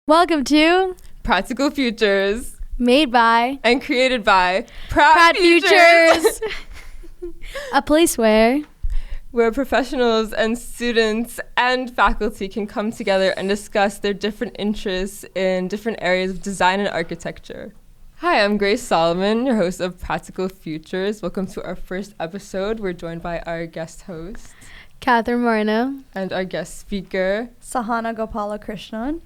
Welcome to Practical Futures. Made by And created by Pratt Futures. A place where professionals and students and faculty can come together and discuss their different interests in different areas of design and architecture. Hi, I'm Grace Soliman, your host of Practical Futures. Welcome to our first episode. We're joined by our guest host, Catherine Moreno, and our guest speaker, Sahaana Gopalakrishnan.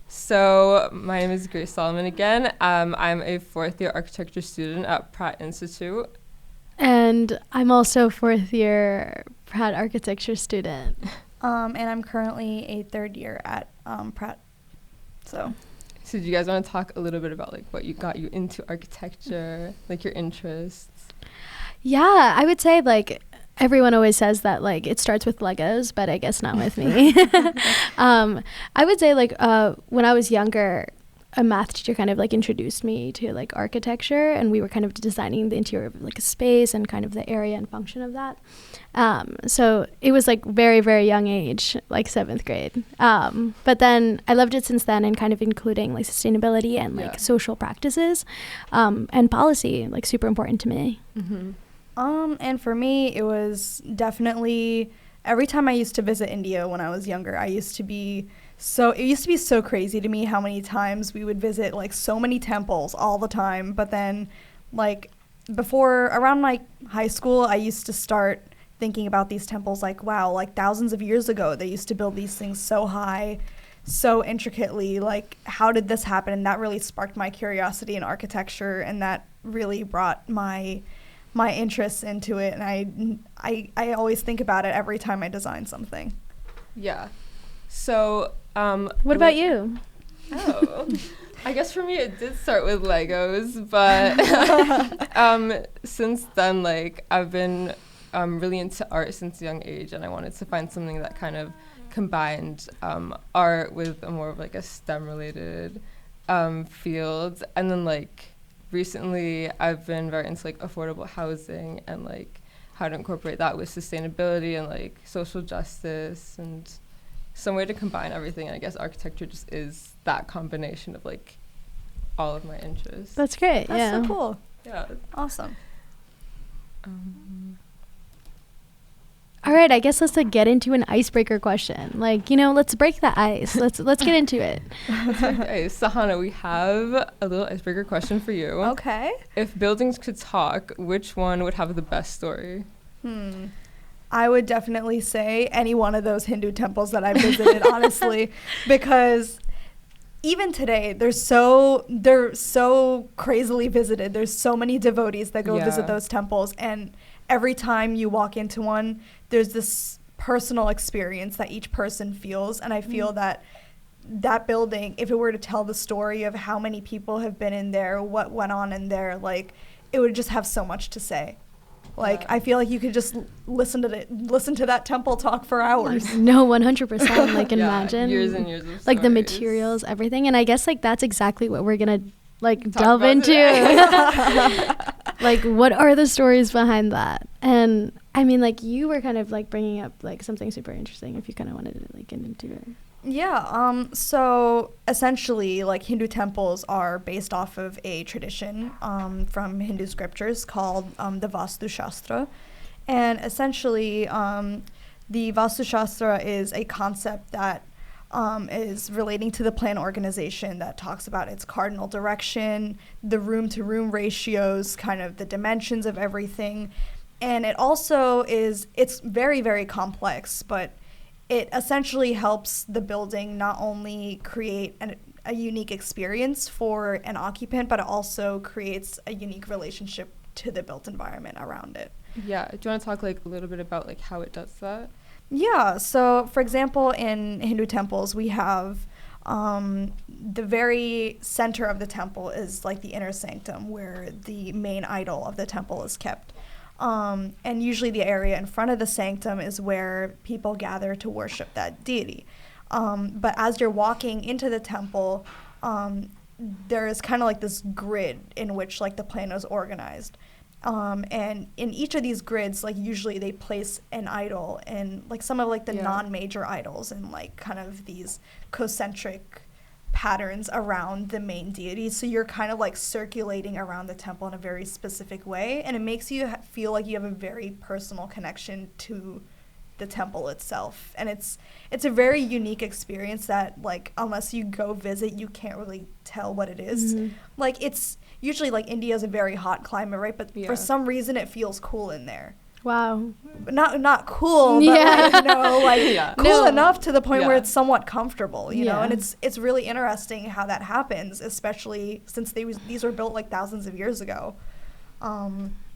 So my name is Grace Soliman again. I'm a fourth year architecture student at Pratt Institute. And I'm also fourth year Pratt architecture student. And I'm currently a third year at Pratt. So do you guys want to talk a little bit about like what got you into architecture, like your interests? Yeah, I would say like everyone always says that like it starts with Legos, but I guess not with me. I would say like when I was younger, a math teacher kind of like introduced me to like architecture, and we were kind of designing the interior of like a space and kind of the area and function of that. So it was like very, very young age, like 7th grade. But then I loved it since then, and kind of including like sustainability and like social practices and policy, like super important to me. Mm-hmm. And for me, it was definitely every time I used to visit India when I was younger, it used to be so crazy to me how many times we would visit like so many temples all the time. But then like around like high school, I used to start thinking about these temples like, wow, like thousands of years ago, they used to build these things so high, so intricately, like how did this happen? And that really sparked my curiosity in architecture, and that really brought my interests into it, and I always think about it every time I design something. Yeah. So what about you? Oh, I guess for me it did start with Legos, but since then like I've been really into art since a young age, and I wanted to find something that kind of combined art with a more of like a STEM related field. And then like recently I've been very into like affordable housing and like how to incorporate that with sustainability and like social justice and some way to combine everything. And I guess architecture just is that combination of like all of my interests. That's great. That's so cool. Yeah. Awesome. All right, I guess let's like get into an icebreaker question. Like, let's break the ice. Let's get into it. Okay, Sahaana, we have a little icebreaker question for you. Okay. If buildings could talk, which one would have the best story? I would definitely say any one of those Hindu temples that I visited, honestly, because even today they're so crazily visited. There's so many devotees that go visit those temples, and every time you walk into one, there's this personal experience that each person feels. And I feel that building, if it were to tell the story of how many people have been in there, what went on in there, like it would just have so much to say. Like I feel like you could just listen to that temple talk for hours. No, 100%. Like imagine years and years of stories. Like the materials, everything. And I guess like that's exactly what we're gonna like delve into. Like what are the stories behind that? And I mean like you were kind of like bringing up like something super interesting if you kind of wanted to like get into it. Yeah, so essentially like Hindu temples are based off of a tradition from Hindu scriptures called the Vastu Shastra. And essentially the Vastu Shastra is a concept that is relating to the plan organization that talks about its cardinal direction, the room-to-room ratios, kind of the dimensions of everything. And it also it's very, very complex, but it essentially helps the building not only create a unique experience for an occupant, but it also creates a unique relationship to the built environment around it. Yeah. Do you want to talk like a little bit about like how it does that? Yeah. So, for example, in Hindu temples, we have the very center of the temple is like the inner sanctum where the main idol of the temple is kept. And usually the area in front of the sanctum is where people gather to worship that deity. But as you're walking into the temple, there is kind of like this grid in which like the plan is organized. And in each of these grids, like usually they place an idol and like some of like the non-major idols and like kind of these concentric patterns around the main deity, so you're kind of like circulating around the temple in a very specific way, and it makes you feel like you have a very personal connection to the temple itself. And it's a very unique experience that, like, unless you go visit, you can't really tell what it is. Like, it's usually, like, India is a very hot climate, right? But for some reason it feels cool in there. Wow. But not cool, but like, you know, like cool enough to the point where it's somewhat comfortable, you know. And it's really interesting how that happens, especially since these were built like thousands of years ago.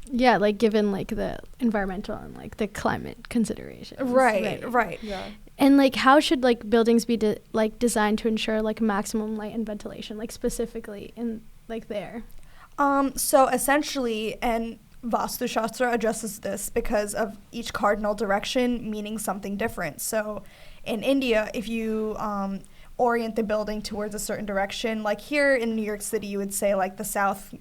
Yeah, like given like the environmental and like the climate considerations. Right. Yeah. And like how should like buildings be designed to ensure like maximum light and ventilation, like specifically in like there? So essentially, and Vastu Shastra addresses this because of each cardinal direction meaning something different. So in India, if you orient the building towards a certain direction, like here in New York City, you would say like the south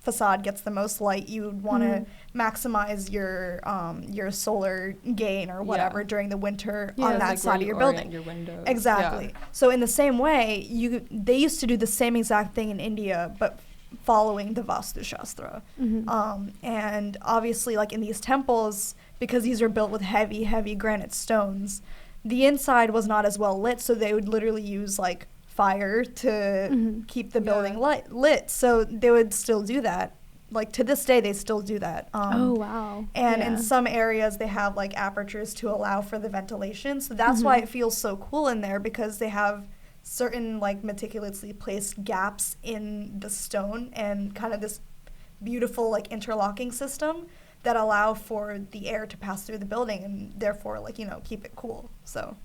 facade gets the most light. You would want to maximize your solar gain or whatever during the winter on that side of your building. Your windows. Exactly. Yeah. So in the same way, they used to do the same exact thing in India, but following the Vastu Shastra. And obviously, like in these temples, because these are built with heavy granite stones, the inside was not as well lit, so they would literally use like fire to keep the building lit. So they would still do that. Like to this day, they still do that. Oh, wow. And in some areas, they have like apertures to allow for the ventilation. So that's why it feels so cool in there, because they have certain like meticulously placed gaps in the stone and kind of this beautiful like interlocking system that allow for the air to pass through the building and therefore like, you know, keep it cool. So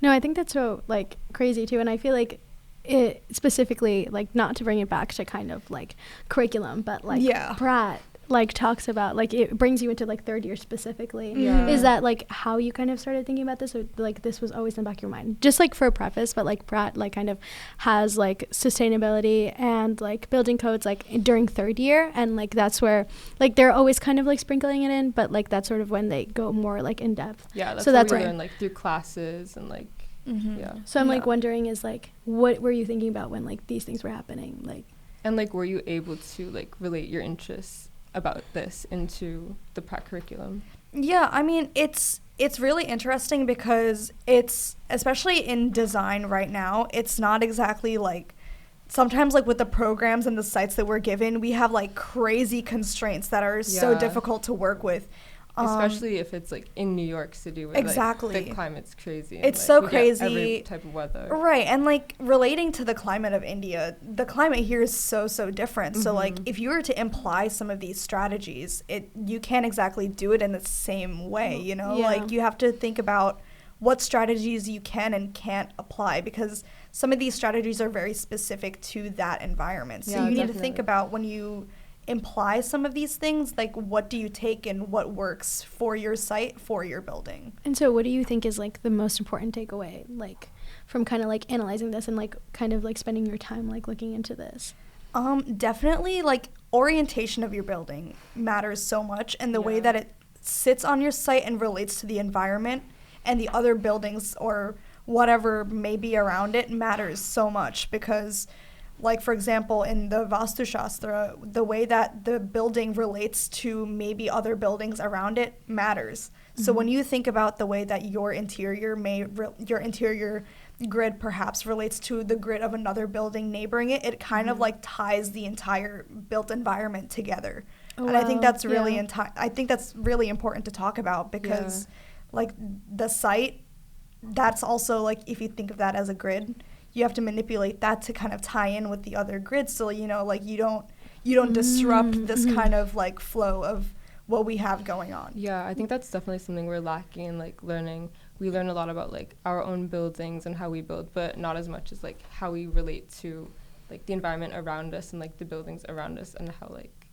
no, I think that's so like crazy too. And I feel like it specifically, like, not to bring it back to kind of like curriculum, but like Pratt like talks about, like, it brings you into like third year specifically. Is that like how you kind of started thinking about this, or like this was always in the back of your mind? Just like for a preface, but like Pratt like kind of has like sustainability and like building codes like during third year, and like that's where like they're always kind of like sprinkling it in, but like that's sort of when they go more like in depth. That's so what that's we learn like through classes and like So I'm like wondering is like what were you thinking about when like these things were happening, like, and like were you able to like relate your interests about this into the Pratt curriculum? Yeah, I mean, it's really interesting because it's, especially in design right now, it's not exactly like, sometimes like with the programs and the sites that we're given, we have like crazy constraints that are so difficult to work with. Especially if it's like in New York City where like, the climate's crazy. It's like, so we crazy. Get every type of weather. Right. And like relating to the climate of India, the climate here is so different. So like if you were to imply some of these strategies, you can't exactly do it in the same way, you know? Like you have to think about what strategies you can and can't apply, because some of these strategies are very specific to that environment. So you need to think about, when you imply some of these things, like what do you take and what works for your site, for your building. And so what do you think is like the most important takeaway, like from kind of like analyzing this and like kind of like spending your time like looking into this? Definitely like orientation of your building matters so much, and the way that it sits on your site and relates to the environment and the other buildings or whatever may be around it matters so much, because like, for example, in the Vastu Shastra, the way that the building relates to maybe other buildings around it matters. So when you think about the way that your interior grid perhaps relates to the grid of another building neighboring it, it kind of like ties the entire built environment together. And I think that's really I think that's really important to talk about, because like the site, that's also like, if you think of that as a grid, you have to manipulate that to kind of tie in with the other grids, so you know, like you don't disrupt this kind of like flow of what we have going on. Yeah, I think that's definitely something we're lacking in like learning. We learn a lot about like our own buildings and how we build, but not as much as like how we relate to like the environment around us and like the buildings around us, and how like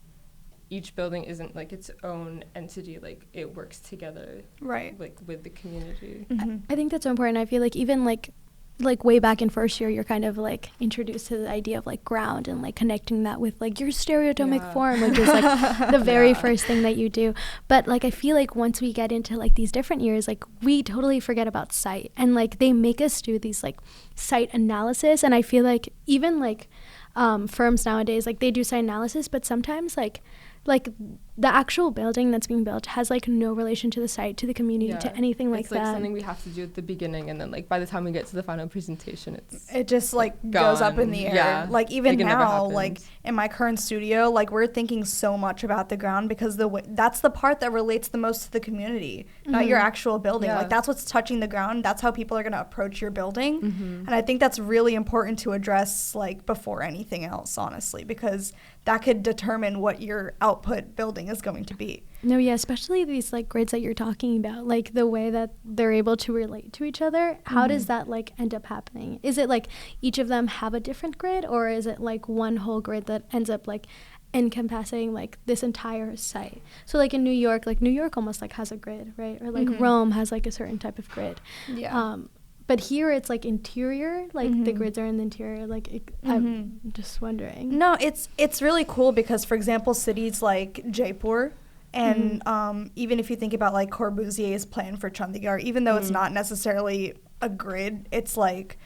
each building isn't like its own entity, like it works together, right, like with the community. I think that's so important. I feel like even like like way back in first year, you're kind of like introduced to the idea of like ground and like connecting that with like your stereotomic form, which is like the very first thing that you do. But like I feel like once we get into like these different years, like we totally forget about site, and like they make us do these like site analysis. And I feel like even like firms nowadays, like they do site analysis, but sometimes like the actual building that's being built has like no relation to the site, to the community, to anything like that. It's like something we have to do at the beginning, and then like by the time we get to the final presentation, it just like goes up in the air. Yeah. Like even like now, like in my current studio, like we're thinking so much about the ground because that's the part that relates the most to the community, not your actual building. Like that's what's touching the ground. That's how people are going to approach your building. And I think that's really important to address like before anything else, honestly, because that could determine what your output building is going to be. No, yeah, especially these like grids that you're talking about, like the way that they're able to relate to each other. How does that like end up happening? Is it like each of them have a different grid, or is it like one whole grid that ends up like encompassing like this entire site? So like in New York almost like has a grid, right? Or like Rome has like a certain type of grid. But here it's like interior, like the grids are in the interior. Like I'm just wondering. No, it's really cool because, for example, cities like Jaipur and even if you think about like Corbusier's plan for Chandigarh, even though it's not necessarily a grid, it's like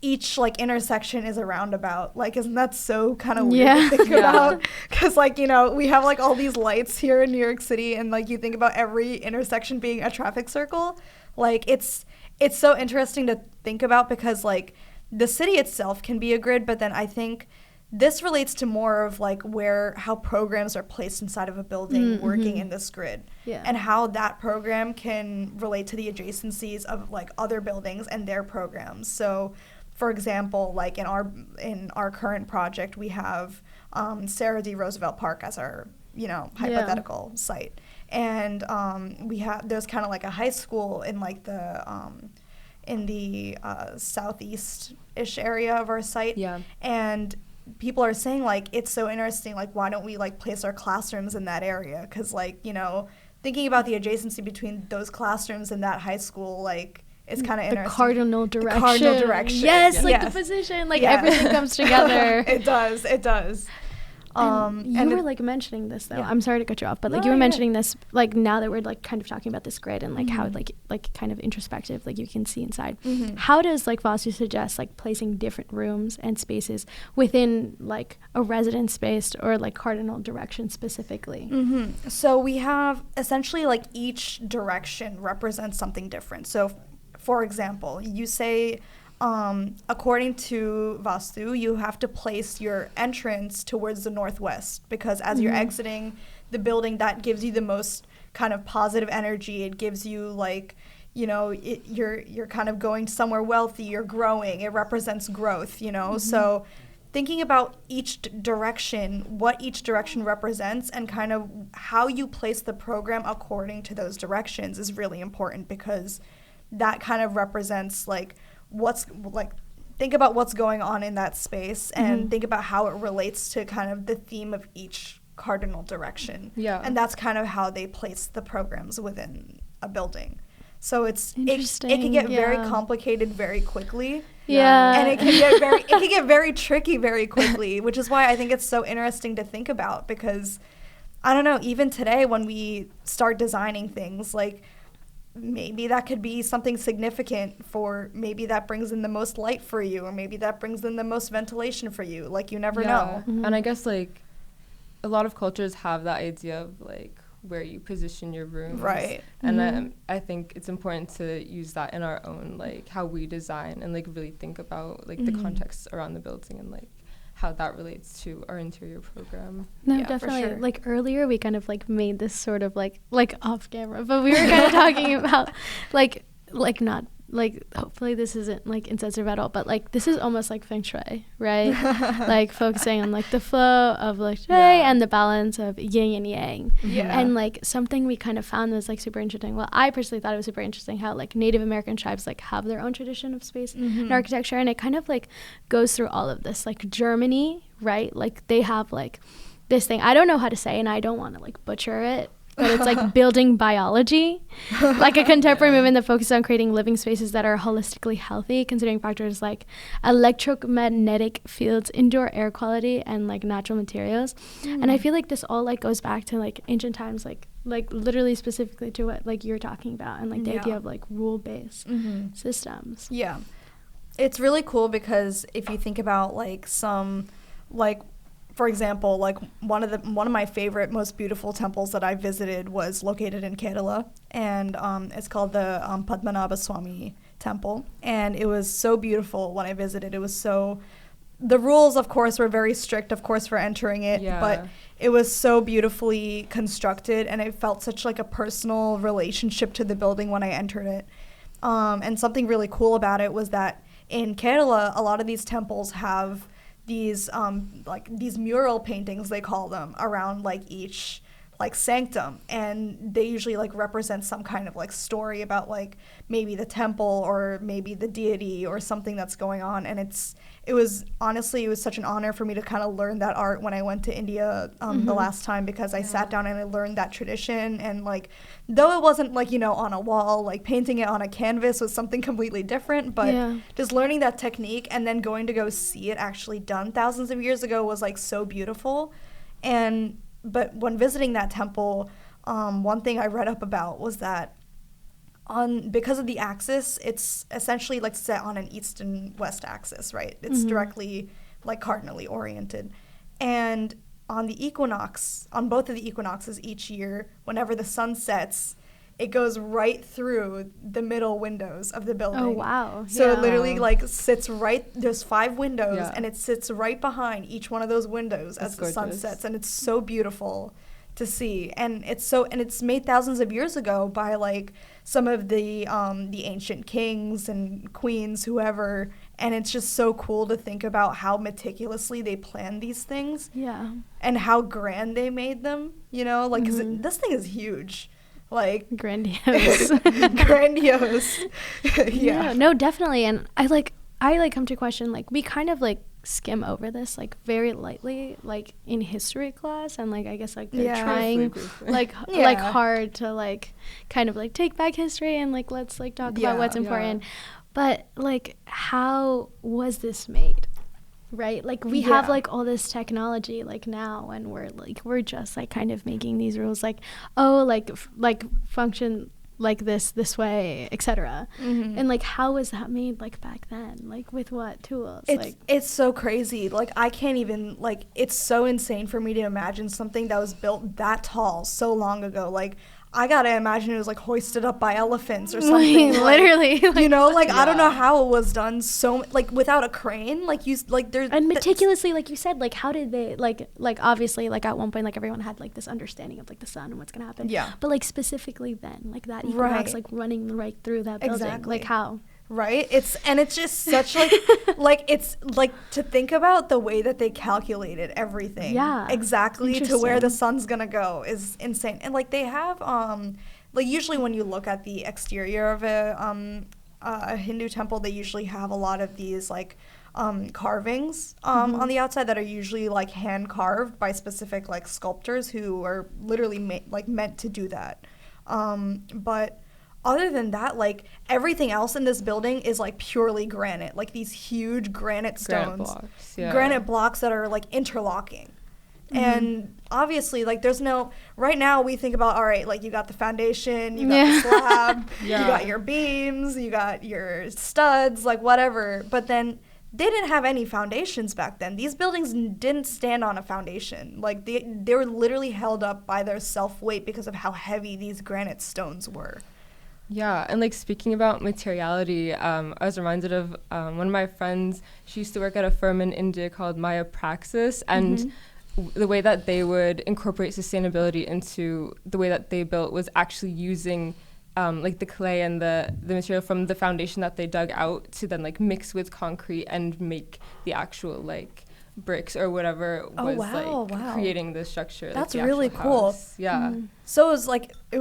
each like intersection is a roundabout. Like, isn't that so kind of weird to think about? Because like, you know, we have like all these lights here in New York City, and like you think about every intersection being a traffic circle. Like it's so interesting to think about because like the city itself can be a grid, but then I think this relates to more of like how programs are placed inside of a building working in this grid, and how that program can relate to the adjacencies of like other buildings and their programs. So for example, like in our current project, we have Sarah D. Roosevelt Park as our, you know, hypothetical site. And there's kind of like a high school in like the southeast-ish area of our site. And people are saying like, it's so interesting, like why don't we like place our classrooms in that area? Because like, you know, thinking about the adjacency between those classrooms and that high school, like it's kind of interesting. Cardinal direction. Cardinal direction. Yes, like the position, like everything comes together. It does. And you were like mentioning this though. I'm sorry to cut you off, but like you were mentioning this, like now that we're like kind of talking about this grid and like how like kind of introspective, like you can see inside. How does like Vastu suggest like placing different rooms and spaces within like a residence space or like cardinal direction specifically? So we have essentially like each direction represents something different. So for example, you say, according to Vastu, you have to place your entrance towards the northwest because as you're exiting the building, that gives you the most kind of positive energy. It gives you like, you know, you're kind of going somewhere wealthy, you're growing. It represents growth, you know. So thinking about each direction, what each direction represents, and kind of how you place the program according to those directions is really important because that kind of represents like think about what's going on in that space and think about how it relates to kind of the theme of each cardinal direction. And that's kind of how they place the programs within a building. So it can get very complicated very quickly. And it can get very tricky very quickly, which is why I think it's so interesting to think about because I don't know, even today when we start designing things, like maybe that could be something significant for, maybe that brings in the most light for you, or maybe that brings in the most ventilation for you. Like, you never know. And I guess, like, a lot of cultures have that idea of, like, where you position your rooms. Right. And I think it's important to use that in our own, like, how we design and, like, really think about, like, the context around the building and, like, how that relates to our interior program. No, definitely. For sure. Like earlier we kind of like made this sort of like off camera, but we were kind of talking about like not like, hopefully this isn't like insensitive at all, but like this is almost like feng shui, right? Like focusing on like the flow of like shui and the balance of yin and yang. And like something we kind of found was like super interesting. Well, I personally thought it was super interesting how like Native American tribes like have their own tradition of space and architecture, and it kind of like goes through all of this. Like Germany, right? Like they have like this thing, I don't know how to say and I don't want to like butcher it, but it's like building biology, like a contemporary movement that focuses on creating living spaces that are holistically healthy, considering factors like electromagnetic fields, indoor air quality, and like natural materials. And I feel like this all like goes back to like ancient times, like literally specifically to what like you're talking about, and like the idea of like rule-based systems. Yeah, it's really cool because if you think about like some like, for example, like one of my favorite, most beautiful temples that I visited was located in Kerala, and it's called the Padmanbhaswamy Temple, and it was so beautiful when I visited. It was so, the rules, of course, were very strict, of course, for entering it, but it was so beautifully constructed, and it felt such like a personal relationship to the building when I entered it. And something really cool about it was that in Kerala, a lot of these temples have these like these mural paintings, they call them, around like each like sanctum, and they usually like represent some kind of like story about like maybe the temple or maybe the deity or something that's going on. And it was such an honor for me to kind of learn that art when I went to India the last time, because I sat down and I learned that tradition. And like, though it wasn't like, you know, on a wall, like painting it on a canvas was something completely different, but just learning that technique and then going to go see it actually done thousands of years ago was like so beautiful. But when visiting that temple, one thing I read up about was that because of the axis, it's essentially like set on an east and west axis, right? It's directly like cardinally oriented. And on both of the equinoxes each year, whenever the sun sets, it goes right through the middle windows of the building. Oh, wow. So it literally like sits there's 5 windows, and it sits right behind each one of those windows as the sun sets, and it's so beautiful to see. And it's made thousands of years ago by like some of the ancient kings and queens, whoever, and it's just so cool to think about how meticulously they planned these things. Yeah. And how grand they made them, you know, like 'cause this thing is huge. Like grandiose. Grandiose. Yeah, no, definitely. And I come to question, like, we kind of like skim over this like very lightly, like in history class, and like I guess like they're trying like hard to like kind of like take back history and like let's like talk about what's important. But like, how was this made? Right, like we have like all this technology like now, and we're just like kind of making these rules like, oh, like function like this way, etc. And like, how was that made like back then, like with what tools? It's so crazy. Like I can't even, like, it's so insane for me to imagine something that was built that tall so long ago. Like I gotta imagine it was like hoisted up by elephants or something. Literally, like, you know, like I don't know how it was done so like without a crane. Like there's and meticulously, like you said, like how did they like obviously like at one point like everyone had like this understanding of like the sun and what's gonna happen. Yeah. But like specifically then, like that equinox like running right through that building. Exactly. Like how? Right? It's just such like like it's like to think about the way that they calculated everything. Yeah. Exactly to where the sun's gonna go is insane. And like they have like usually when you look at the exterior of a Hindu temple, they usually have a lot of these like carvings on the outside that are usually like hand carved by specific like sculptors who are literally meant to do that. But other than that, like everything else in this building is like purely granite, like these huge granite stones, granite blocks that are like interlocking. And obviously, like there's no, right now we think about, all right, like you got the foundation, you got the slab, you got your beams, you got your studs, like whatever. But then they didn't have any foundations back then. These buildings didn't stand on a foundation. Like they were literally held up by their self-weight because of how heavy these granite stones were. Yeah, and like speaking about materiality, I was reminded of one of my friends. She used to work at a firm in India called Maya Praxis, and the way that they would incorporate sustainability into the way that they built was actually using like the clay and the material from the foundation that they dug out to then like mix with concrete and make the actual like bricks or whatever was wow. creating the structure. That's like, the really actual cool. house. Yeah. So it was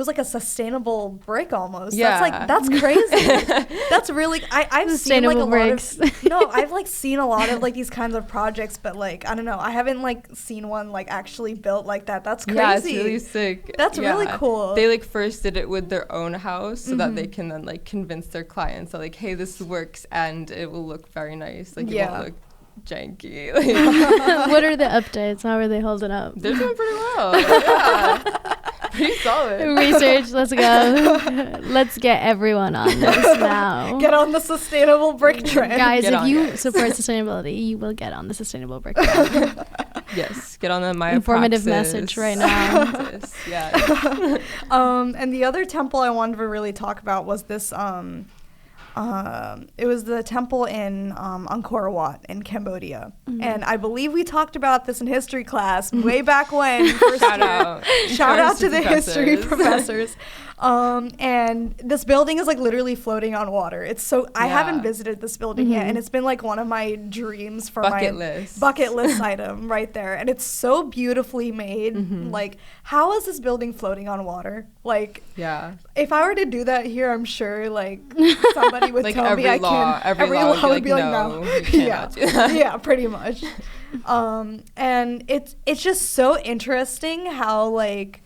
like a sustainable brick almost. Yeah. That's crazy. That's really I've seen like a bricks. lot of no, I've like seen a lot of like these kinds of projects, but like I don't know, I haven't like seen one like actually built like that. That's crazy. Yeah, it's really sick. That's really cool. They like first did it with their own house so that they can then like convince their clients that like, hey, this works and it will look very nice. Like it won't look janky. What are the updates? How are they holding up? They're doing pretty well. Yeah. Pretty solid. Research, let's go. Let's get everyone on this now. Get on the sustainable brick trend. Guys, if you support sustainability, you will get on the sustainable brick trend. Yes, get on the my informative praxis. message right now. Yeah. And the other temple I wanted to really talk about was this it was the temple in Angkor Wat in Cambodia. And I believe we talked about this in history class way back when. Shout out to the history professors. And this building is like literally floating on water. It's so I haven't visited this building yet, and it's been like one of my dreams for bucket list item right there. And it's so beautifully made. Like, how is this building floating on water? Like, if I were to do that here, I'm sure like somebody would like tell me I can't. Every law would be like, no. Yeah, pretty much. And it's just so interesting how like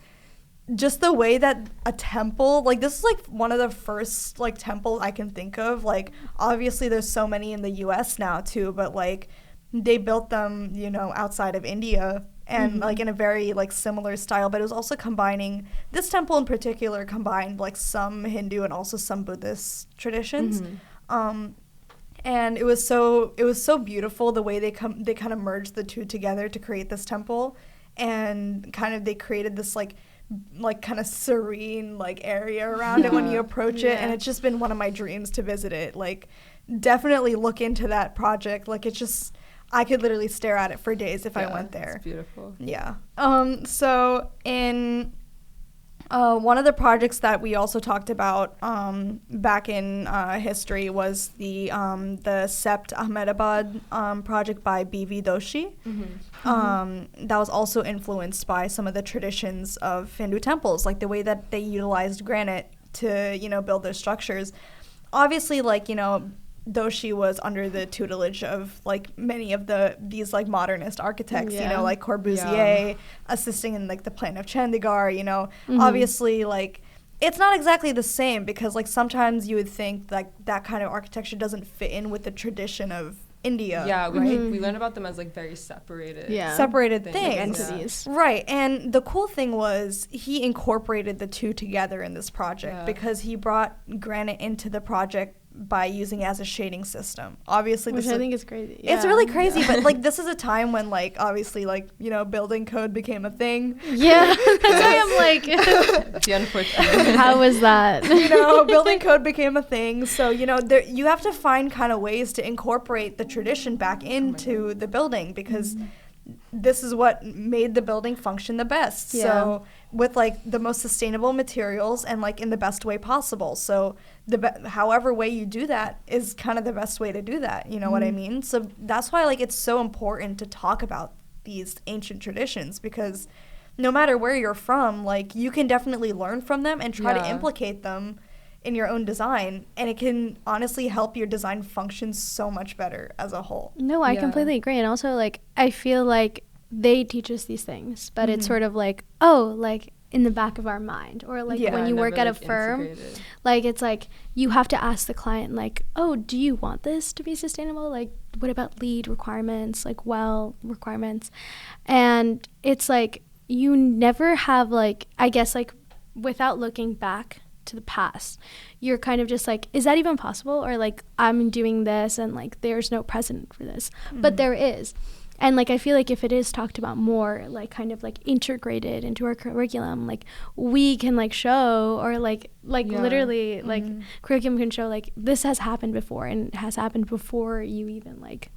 just the way that a temple, like this is like one of the first like temples I can think of. Like obviously there's so many in the US now too, but like they built them, you know, outside of India and like in a very like similar style, but it was also combining, this temple in particular combined like some Hindu and also some Buddhist traditions. And it was so beautiful the way they kind of merged the two together to create this temple, and kind of they created this like kind of serene like area around it when you approach it, and it's just been one of my dreams to visit it. Like definitely look into that project. Like it's just, I could literally stare at it for days if I went there. It's beautiful. Yeah. So in one of the projects that we also talked about back in history was the CEPT Ahmedabad project by B.V. Doshi. That was also influenced by some of the traditions of Hindu temples, like the way that they utilized granite to, you know, build their structures. Obviously, like, you know, Doshi was under the tutelage of like many of these like modernist architects, you know, like Corbusier assisting in like the plan of Chandigarh, you know. Obviously, like it's not exactly the same because like sometimes you would think like that kind of architecture doesn't fit in with the tradition of India. Yeah, right? We learn about them as like very separated separated things. Entities. Right. And the cool thing was he incorporated the two together in this project because he brought granite into the project by using it as a shading system. Obviously, which I think is crazy. It's really crazy, but like this is a time when like obviously like, you know, building code became a thing. Yeah. That's why I'm like the unfortunate. How was that? You know, building code became a thing. So, you know, you have to find kind of ways to incorporate the tradition back into the building because this is what made the building function the best. So with like the most sustainable materials and like in the best way possible. So however way you do that is kind of the best way to do that. You know what I mean? So that's why like it's so important to talk about these ancient traditions, because no matter where you're from, like you can definitely learn from them and try to implicate them in your own design, and it can honestly help your design function so much better as a whole. No, I completely agree. And also like I feel like they teach us these things, but it's sort of like, oh, like in the back of our mind, or like when you work at a firm, like it's like you have to ask the client like, oh, do you want this to be sustainable? Like what about LEED requirements, like well requirements? And it's like you never have like, I guess like without looking back to the past, you're kind of just like, is that even possible? Or like I'm doing this and like there's no precedent for this, but there is. And like I feel like if it is talked about more, like kind of like integrated into our curriculum, like we can like show, or like literally like curriculum can show like this has happened before, and it has happened before you even like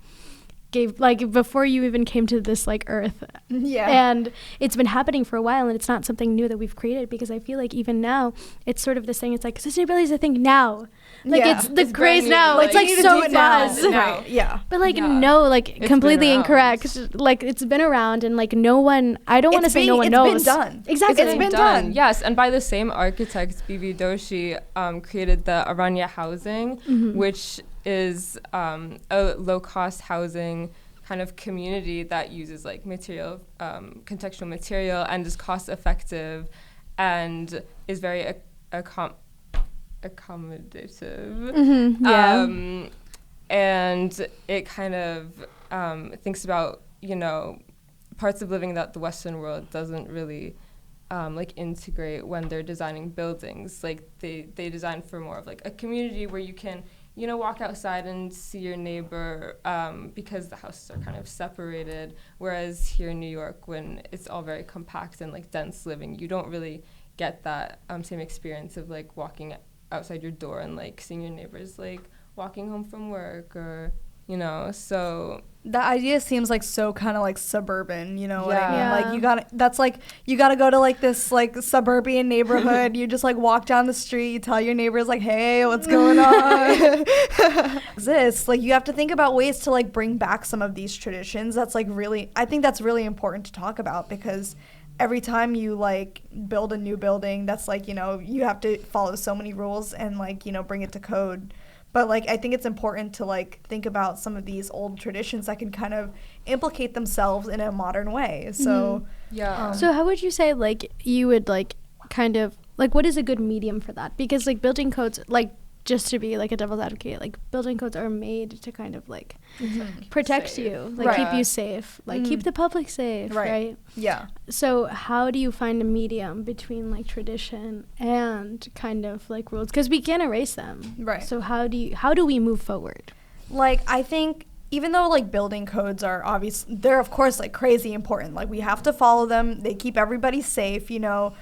gave, like, before you even came to this, like, earth. Yeah. And it's been happening for a while, and it's not something new that we've created, because I feel like even now, it's sort of this thing, it's like, sustainability is a thing now. Like, it's the craze now. It's, like, so buzz. Right. Yeah. But, like, no, like, It's completely been incorrect. Like, it's been around, and, like, no one, I don't want to say no one knows. It's been done. Exactly. It's been done. Yes, and by the same architect, B.V. Doshi, created the Aranya housing, which is a low-cost housing kind of community that uses like material, contextual material, and is cost-effective, and is very accommodative. Yeah. And it kind of thinks about, you know, parts of living that the Western world doesn't really like integrate when they're designing buildings. Like they design for more of like a community where you can, you know, walk outside and see your neighbor, because the houses are kind of separated. Whereas here in New York, when it's all very compact and like dense living, you don't really get that same experience of like walking outside your door and like seeing your neighbors like walking home from work, or, you know, so the idea seems like so kind of like suburban, you know what I mean? Yeah. Like you gotta go to like this like suburban neighborhood. You just like walk down the street, you tell your neighbors like, hey, what's going on? Exists. Like you have to think about ways to like bring back some of these traditions. That's like really, I think that's really important to talk about, because every time you like build a new building, that's like, you know, you have to follow so many rules and like, you know, bring it to code. But, like, I think it's important to, like, think about some of these old traditions that can kind of implicate themselves in a modern way. So, yeah. So how would you say, like, you would, like, kind of, like, what is a good medium for that? Because, like, building codes, like, just to be, like, a devil's advocate, like, building codes are made to kind of, like, protect safe. you, like, keep you safe, like, keep the public safe, right? Yeah. So how do you find a medium between, like, tradition and kind of, like, rules? Because we can't erase them. Right. So how do we move forward? Like, I think even though, like, building codes are they're, of course, like, crazy important. Like, we have to follow them. They keep everybody safe, you know.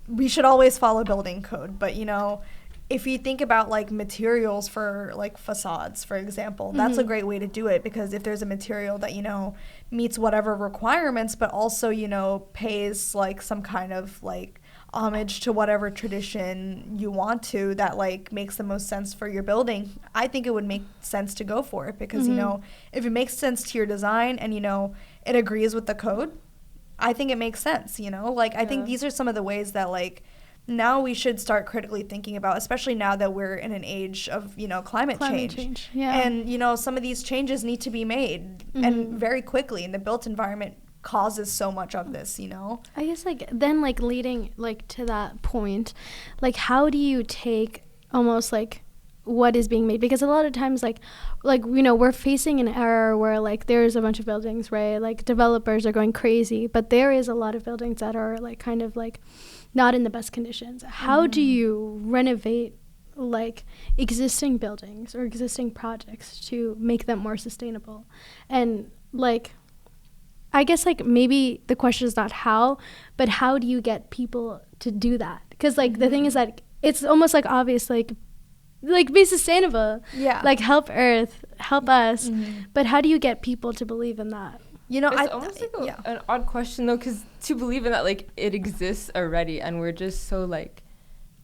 We should always follow building code. But, you know, if you think about like materials for like facades, for example, that's a great way to do it, because if there's a material that, you know, meets whatever requirements, but also, you know, pays like some kind of like homage to whatever tradition you want to, that like makes the most sense for your building, I think it would make sense to go for it, because, you know, if it makes sense to your design and, you know, it agrees with the code, I think it makes sense, you know? Like, I think these are some of the ways that like now we should start critically thinking about, especially now that we're in an age of, you know, climate change. Yeah. And, you know, some of these changes need to be made and very quickly, and the built environment causes so much of this, you know? I guess, like, then, like, leading, like, to that point, like, how do you take almost, like, what is being made? Because a lot of times, like, you know, we're facing an era where, like, there's a bunch of buildings, right? Like, developers are going crazy, but there is a lot of buildings that are, like, kind of, like, not in the best conditions. How do you renovate, like, existing buildings or existing projects to make them more sustainable? And, like, I guess, like, maybe the question is not how, but how do you get people to do that? Because, like, the thing is that it's almost, like, obvious, like, be sustainable. Yeah. Like, help Earth, help us. But how do you get people to believe in that? You know, it's almost like an odd question, though, because to believe in that, like, it exists already, and we're just so, like,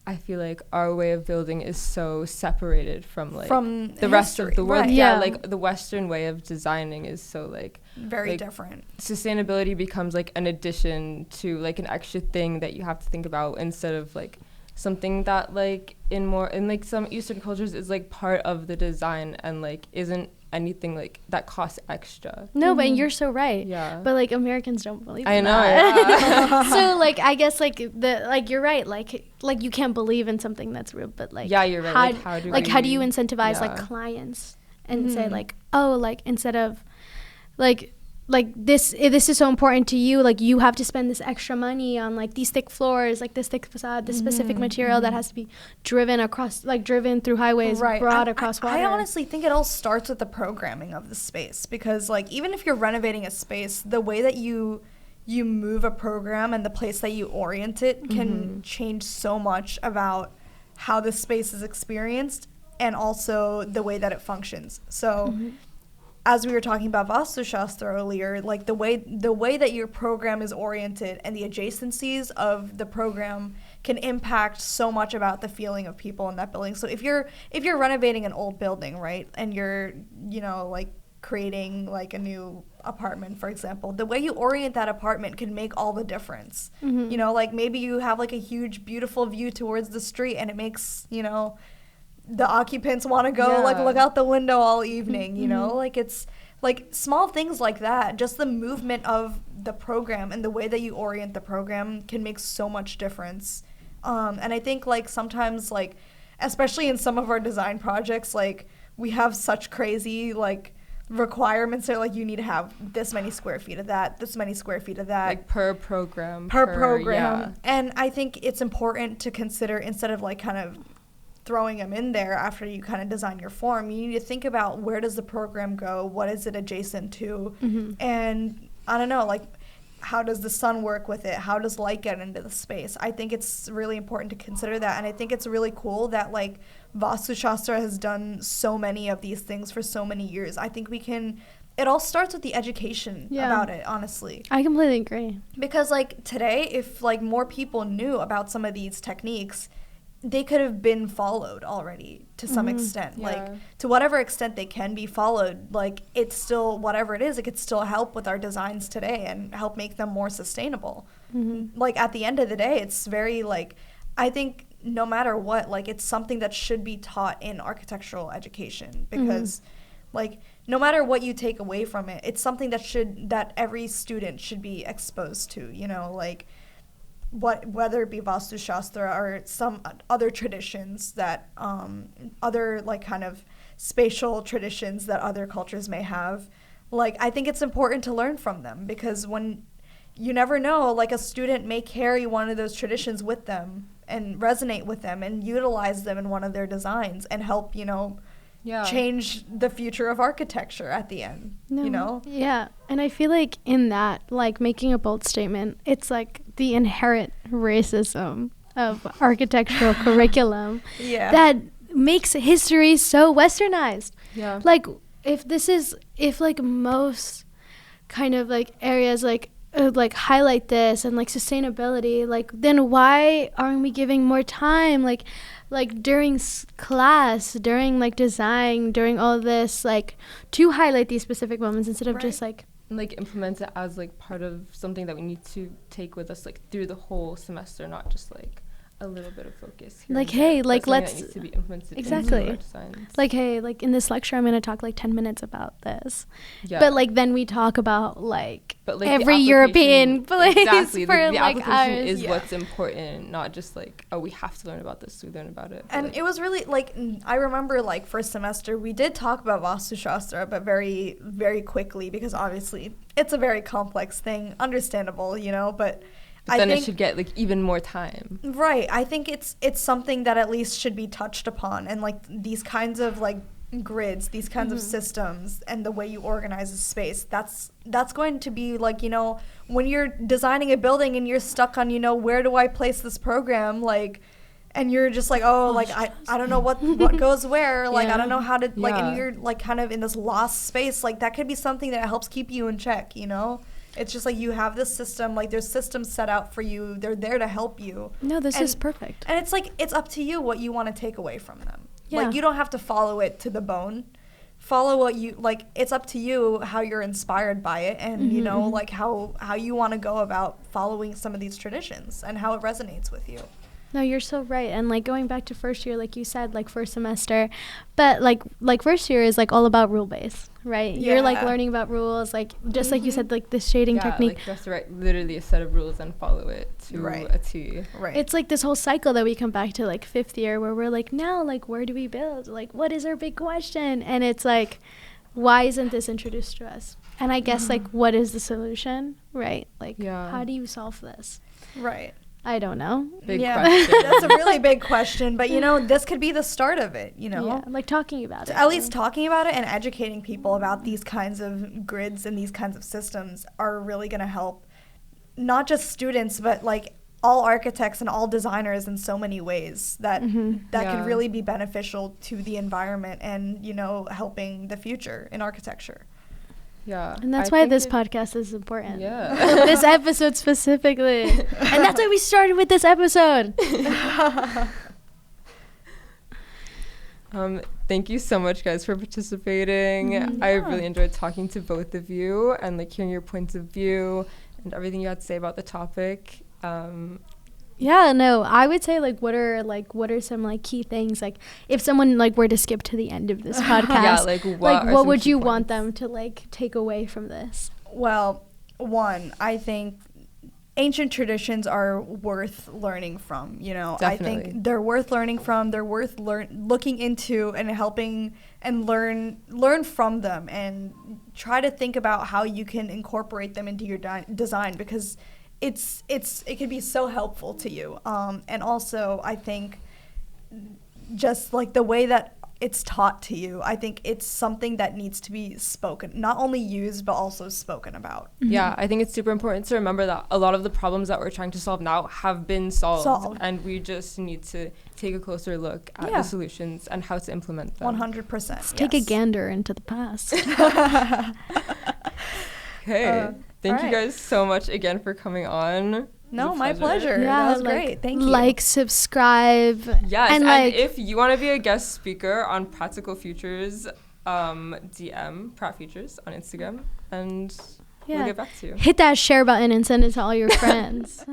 I feel like our way of building is so separated from, like, from the rest of the world. Right. Yeah, like, the Western way of designing is so, like, very different. Sustainability becomes, like, an addition to, like, an extra thing that you have to think about, instead of, like, something that, like, in like, some Eastern cultures is, like, part of the design and, like, isn't anything, like, that costs extra. No, but you're so right. Yeah. But, like, Americans don't believe I in know, that. yeah. So, like, I guess, like, you're right. Like, you can't believe in something that's real, but, like, yeah, you're right. How do you incentivize, like, clients and say, like, oh, like, instead of, like this is so important to you, like, you have to spend this extra money on, like, these thick floors, like, this thick facade, this specific material that has to be driven through highways, brought across water. I honestly think it all starts with the programming of the space, because, like, even if you're renovating a space, the way that you move a program and the place that you orient it can change so much about how the space is experienced and also the way that it functions. So as we were talking about Vastu Shastra earlier, like the way that your program is oriented and the adjacencies of the program can impact so much about the feeling of people in that building. So if you're renovating an old building, right, and you're, you know, like creating like a new apartment, for example, the way you orient that apartment can make all the difference. You know, like maybe you have like a huge beautiful view towards the street and it makes, you know, the occupants want to go like look out the window all evening, you know, like it's like small things like that. Just the movement of the program and the way that you orient the program can make so much difference. And I think like sometimes, like especially in some of our design projects, like we have such crazy like requirements that like you need to have this many square feet of that, this many square feet of that, like per program. And I think it's important to consider, instead of like kind of throwing them in there after you kind of design your form, you need to think about where does the program go, what is it adjacent to, and I don't know, like how does the sun work with it, how does light get into the space. I think it's really important to consider that, and I think it's really cool that like Vastu Shastra has done so many of these things for so many years. I think it all starts with the education about it, honestly. I completely agree. Because like today, if like more people knew about some of these techniques, they could have been followed already to some extent. Like to whatever extent they can be followed, like it's still, whatever it is, it could still help with our designs today and help make them more sustainable. Like at the end of the day, it's very like, I think no matter what, like it's something that should be taught in architectural education, because like no matter what you take away from it, it's something that every student should be exposed to, you know, like whether it be Vastu Shastra or some other traditions that other like kind of spatial traditions that other cultures may have. Like I think it's important to learn from them, because when you never know, like a student may carry one of those traditions with them and resonate with them and utilize them in one of their designs and help, you know, change the future of architecture at the end, you know? Yeah, and I feel like in that, like making a bold statement, it's like the inherent racism of architectural curriculum that makes history so westernized. Yeah. Like if like most kind of like areas like highlight this and like sustainability, like then why aren't we giving more time like during class, during like design, during all this, like to highlight these specific moments instead of just like implement it as like part of something that we need to take with us like through the whole semester, not just like a little bit of focus here. Like, hey, like let's that needs to be implemented exactly into our designs. Like, hey, like in this lecture I'm going to talk like 10 minutes about this. But like then we talk about like every European place exactly, for the like application hours. is what's important, not just like, oh, we have to learn about this, so we learn about it. And like, it was really like, I remember like first semester we did talk about Vastu Shastra, but very, very quickly, because obviously it's a very complex thing, understandable, you know, but then it should get like even more time. Right. I think it's something that at least should be touched upon, and like these kinds of like grids, these kinds of systems, and the way you organize a space, that's going to be like, you know, when you're designing a building and you're stuck on, you know, where do I place this program, like, and you're just like, I don't know what goes where, like I don't know how to like, and you're like kind of in this lost space, like that could be something that helps keep you in check, you know. It's just like you have this system, like there's systems set out for you. They're there to help you. No, this is perfect. And it's like, it's up to you what you want to take away from them. Yeah. Like you don't have to follow it to the bone. Follow what you, like it's up to you how you're inspired by it, and you know, like how you want to go about following some of these traditions and how it resonates with you. No, you're so right. And like going back to first year, like you said, like first semester, but like first year is like all about rule base, right? You're like learning about rules, like just like you said, like the shading technique. Like you have to write literally a set of rules and follow it to a T. Right. It's like this whole cycle that we come back to like fifth year where we're like, now like where do we build? Like what is our big question? And it's like, why isn't this introduced to us? And I guess like what is the solution, right? Like how do you solve this? Right. I don't know. Big question. That's a really big question, but you know, this could be the start of it, you know? Yeah, like talking about it. At least talking about it and educating people about these kinds of grids and these kinds of systems are really going to help not just students, but like all architects and all designers in so many ways that that could really be beneficial to the environment and, you know, helping the future in architecture. Yeah. And that's I why think this podcast is important. Yeah. This episode specifically. And that's why we started with this episode. Thank you so much, guys, for participating. I really enjoyed talking to both of you and like hearing your points of view and everything you had to say about the topic. Yeah, no, I would say what are some like key things, like if someone like were to skip to the end of this podcast, what would you want them to like take away from this? Well, one, I think ancient traditions are worth learning from, you know. Definitely. I think they're worth learning from. They're worth looking into and helping and learn from them and try to think about how you can incorporate them into your design, because it can be so helpful to you. And also, I think just like the way that it's taught to you, I think it's something that needs to be spoken, not only used, but also spoken about. Yeah, I think it's super important to remember that a lot of the problems that we're trying to solve now have been solved. And we just need to take a closer look at the solutions and how to implement them. 100%. Let's take a gander into the past. Okay. Thank you guys so much again for coming on. No, my pleasure. Yeah, that was great. Thank you. Like, subscribe. Yes, and if you want to be a guest speaker on Practical Futures, DM Pratt Futures on Instagram, and we'll get back to you. Hit that share button and send it to all your friends.